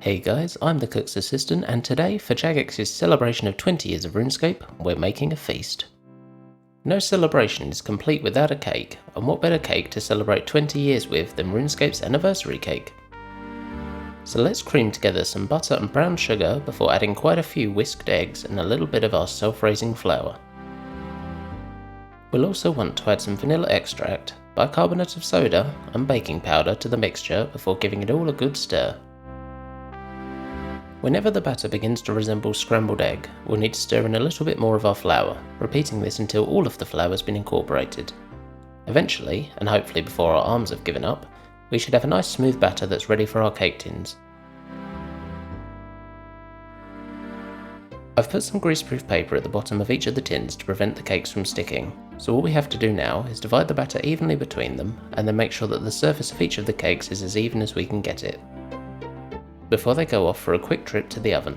Hey guys, I'm the cook's assistant, and today, for Jagex's celebration of 20 years of RuneScape, we're making a feast. No celebration is complete without a cake, and what better cake to celebrate 20 years with than RuneScape's anniversary cake? So let's cream together some butter and brown sugar before adding quite a few whisked eggs and a little bit of our self-raising flour. We'll also want to add some vanilla extract, bicarbonate of soda, and baking powder to the mixture before giving it all a good stir. Whenever the batter begins to resemble scrambled egg, we'll need to stir in a little bit more of our flour, repeating this until all of the flour has been incorporated. Eventually, and hopefully before our arms have given up, we should have a nice smooth batter that's ready for our cake tins. I've put some greaseproof paper at the bottom of each of the tins to prevent the cakes from sticking, so all we have to do now is divide the batter evenly between them and then make sure that the surface of each of the cakes is as even as we can get it, before they go off for a quick trip to the oven.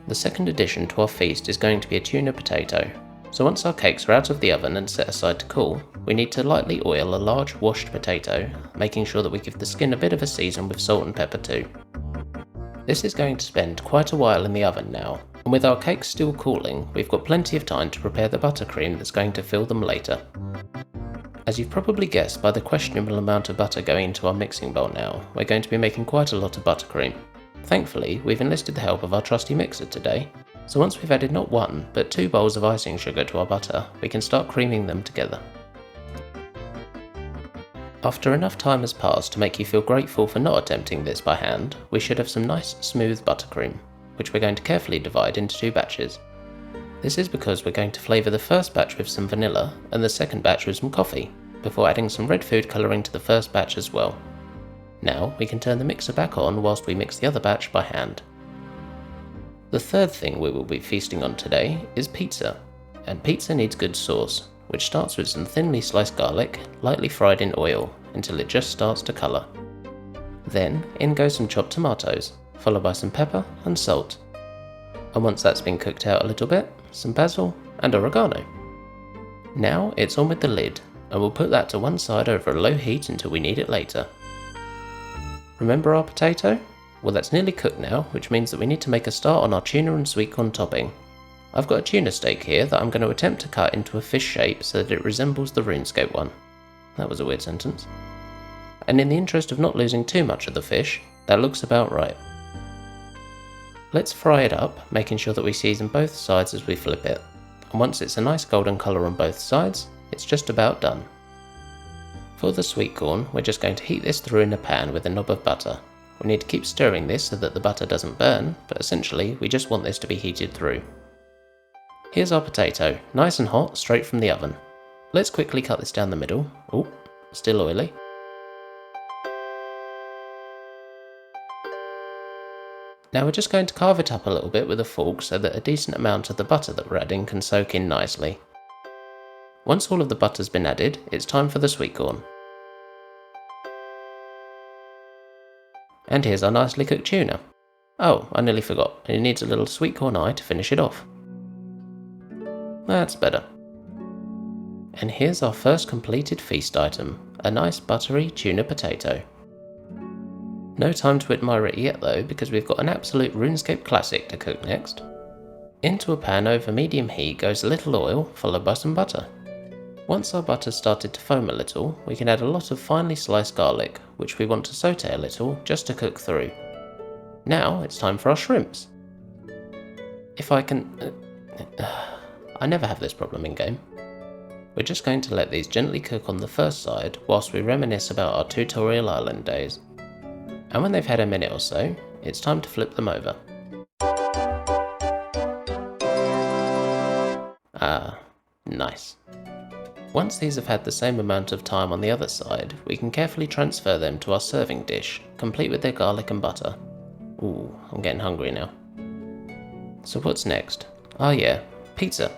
The second addition to our feast is going to be a tuna potato, so once our cakes are out of the oven and set aside to cool, we need to lightly oil a large washed potato, making sure that we give the skin a bit of a season with salt and pepper too. This is going to spend quite a while in the oven now, and with our cakes still cooling, we've got plenty of time to prepare the buttercream that's going to fill them later. As you've probably guessed by the questionable amount of butter going into our mixing bowl now, we're going to be making quite a lot of buttercream. Thankfully, we've enlisted the help of our trusty mixer today, so once we've added not one, but 2 bowls of icing sugar to our butter, we can start creaming them together. After enough time has passed to make you feel grateful for not attempting this by hand, we should have some nice smooth buttercream, which we're going to carefully divide into 2 batches. This is because we're going to flavour the first batch with some vanilla and the second batch with some coffee, before adding some red food colouring to the first batch as well. Now we can turn the mixer back on whilst we mix the other batch by hand. The third thing we will be feasting on today is pizza, and pizza needs good sauce, which starts with some thinly sliced garlic, lightly fried in oil until it just starts to colour. Then in go some chopped tomatoes, followed by some pepper and salt. And once that's been cooked out a little bit, some basil and oregano. Now it's on with the lid, and we'll put that to one side over a low heat until we need it later. Remember our potato? Well, that's nearly cooked now, which means that we need to make a start on our tuna and sweet corn topping. I've got a tuna steak here that I'm going to attempt to cut into a fish shape so that it resembles the RuneScape one. That was a weird sentence. And in the interest of not losing too much of the fish, that looks about right. Let's fry it up, making sure that we season both sides as we flip it. And once it's a nice golden colour on both sides, it's just about done. For the sweet corn, we're just going to heat this through in a pan with a knob of butter. We need to keep stirring this so that the butter doesn't burn, but essentially we just want this to be heated through. Here's our potato, nice and hot, straight from the oven. Let's quickly cut this down the middle. Oh, still oily. Now we're just going to carve it up a little bit with a fork so that a decent amount of the butter that we're adding can soak in nicely. Once all of the butter's been added, it's time for the sweet corn. And here's our nicely cooked tuna. Oh, I nearly forgot, it needs a little sweet corn eye to finish it off. That's better. And here's our first completed feast item, a nice buttery tuna potato. No time to admire it yet though, because we've got an absolute RuneScape classic to cook next. Into a pan over medium heat goes a little oil, followed by some butter. Once our butter started to foam a little, we can add a lot of finely sliced garlic, which we want to saute a little just to cook through. Now it's time for our shrimps. If I can... I never have this problem in game. We're just going to let these gently cook on the first side whilst we reminisce about our tutorial island days. And when they've had a minute or so, it's time to flip them over. Ah, nice. Once these have had the same amount of time on the other side, we can carefully transfer them to our serving dish, complete with their garlic and butter. Ooh, I'm getting hungry now. So what's next? Ah yeah, pizza.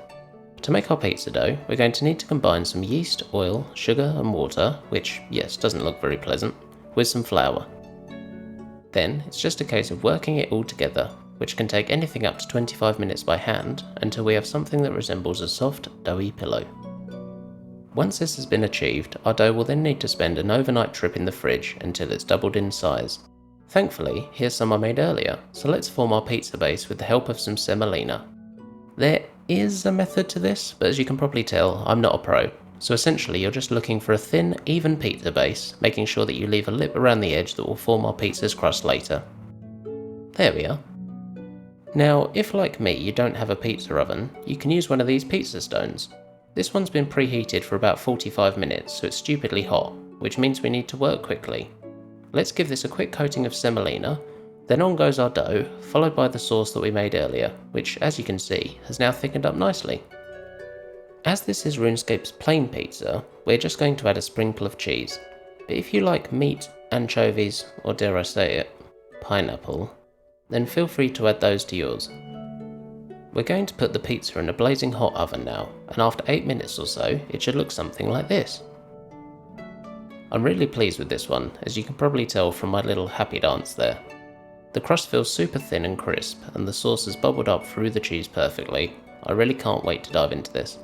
To make our pizza dough, we're going to need to combine some yeast, oil, sugar and water, which, yes, doesn't look very pleasant, with some flour. Then, it's just a case of working it all together, which can take anything up to 25 minutes by hand, until we have something that resembles a soft, doughy pillow. Once this has been achieved, our dough will then need to spend an overnight trip in the fridge until it's doubled in size. Thankfully, here's some I made earlier, so let's form our pizza base with the help of some semolina. There is a method to this, but as you can probably tell, I'm not a pro. So essentially you're just looking for a thin, even pizza base, making sure that you leave a lip around the edge that will form our pizza's crust later. There we are. Now, if like me you don't have a pizza oven, you can use one of these pizza stones. This one's been preheated for about 45 minutes, so it's stupidly hot, which means we need to work quickly. Let's give this a quick coating of semolina, then on goes our dough, followed by the sauce that we made earlier, which as you can see, has now thickened up nicely. As this is RuneScape's plain pizza, we're just going to add a sprinkle of cheese. But if you like meat, anchovies, or dare I say it, pineapple, then feel free to add those to yours. We're going to put the pizza in a blazing hot oven now, and after 8 minutes or so, it should look something like this. I'm really pleased with this one, as you can probably tell from my little happy dance there. The crust feels super thin and crisp, and the sauce has bubbled up through the cheese perfectly. I really can't wait to dive into this.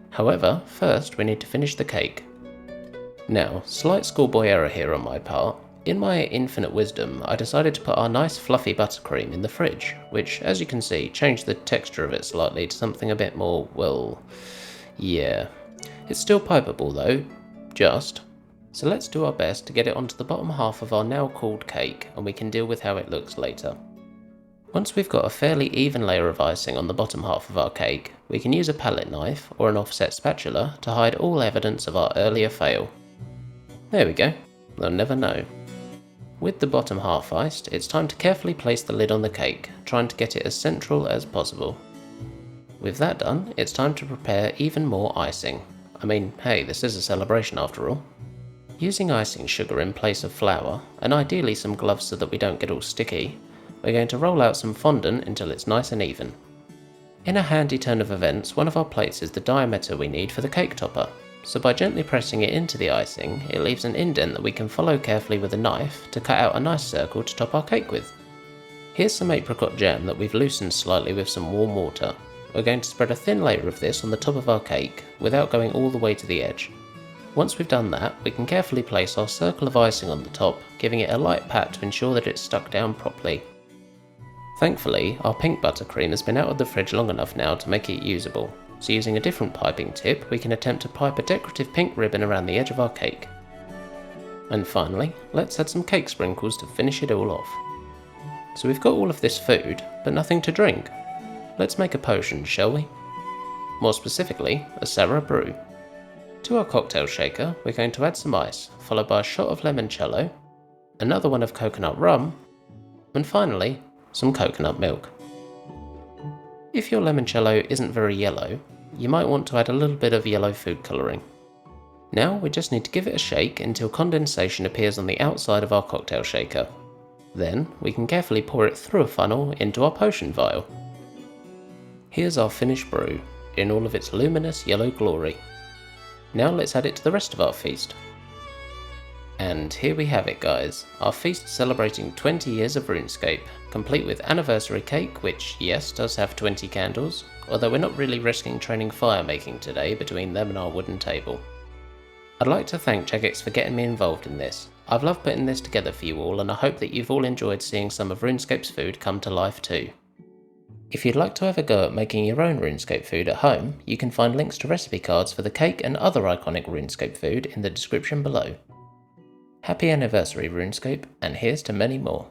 However, first we need to finish the cake. Now, slight schoolboy error here on my part. In my infinite wisdom, I decided to put our nice fluffy buttercream in the fridge, which, as you can see, changed the texture of it slightly to something a bit more, well, yeah. It's still pipeable though, just. So let's do our best to get it onto the bottom half of our now cooled cake, and we can deal with how it looks later. Once we've got a fairly even layer of icing on the bottom half of our cake, we can use a palette knife or an offset spatula to hide all evidence of our earlier fail. There we go, they'll never know. With the bottom half iced, it's time to carefully place the lid on the cake, trying to get it as central as possible. With that done, it's time to prepare even more icing. I mean, hey, this is a celebration after all. Using icing sugar in place of flour, and ideally some gloves so that we don't get all sticky, we're going to roll out some fondant until it's nice and even. In a handy turn of events, one of our plates is the diameter we need for the cake topper, so by gently pressing it into the icing, it leaves an indent that we can follow carefully with a knife to cut out a nice circle to top our cake with. Here's some apricot jam that we've loosened slightly with some warm water. We're going to spread a thin layer of this on the top of our cake, without going all the way to the edge. Once we've done that, we can carefully place our circle of icing on the top, giving it a light pat to ensure that it's stuck down properly. Thankfully, our pink buttercream has been out of the fridge long enough now to make it usable, so using a different piping tip, we can attempt to pipe a decorative pink ribbon around the edge of our cake. And finally, let's add some cake sprinkles to finish it all off. So we've got all of this food, but nothing to drink. Let's make a potion, shall we? More specifically, a Sarah Brew. To our cocktail shaker, we're going to add some ice, followed by a shot of limoncello, another one of coconut rum, and finally, some coconut milk. If your limoncello isn't very yellow, you might want to add a little bit of yellow food colouring. Now we just need to give it a shake until condensation appears on the outside of our cocktail shaker. Then we can carefully pour it through a funnel into our potion vial. Here's our finished brew, in all of its luminous yellow glory. Now let's add it to the rest of our feast. And here we have it guys, our feast celebrating 20 years of RuneScape, complete with anniversary cake which, yes, does have 20 candles, although we're not really risking training fire making today between them and our wooden table. I'd like to thank Jagex for getting me involved in this. I've loved putting this together for you all and I hope that you've all enjoyed seeing some of RuneScape's food come to life too. If you'd like to have a go at making your own RuneScape food at home, you can find links to recipe cards for the cake and other iconic RuneScape food in the description below. Happy anniversary RuneScape, and here's to many more.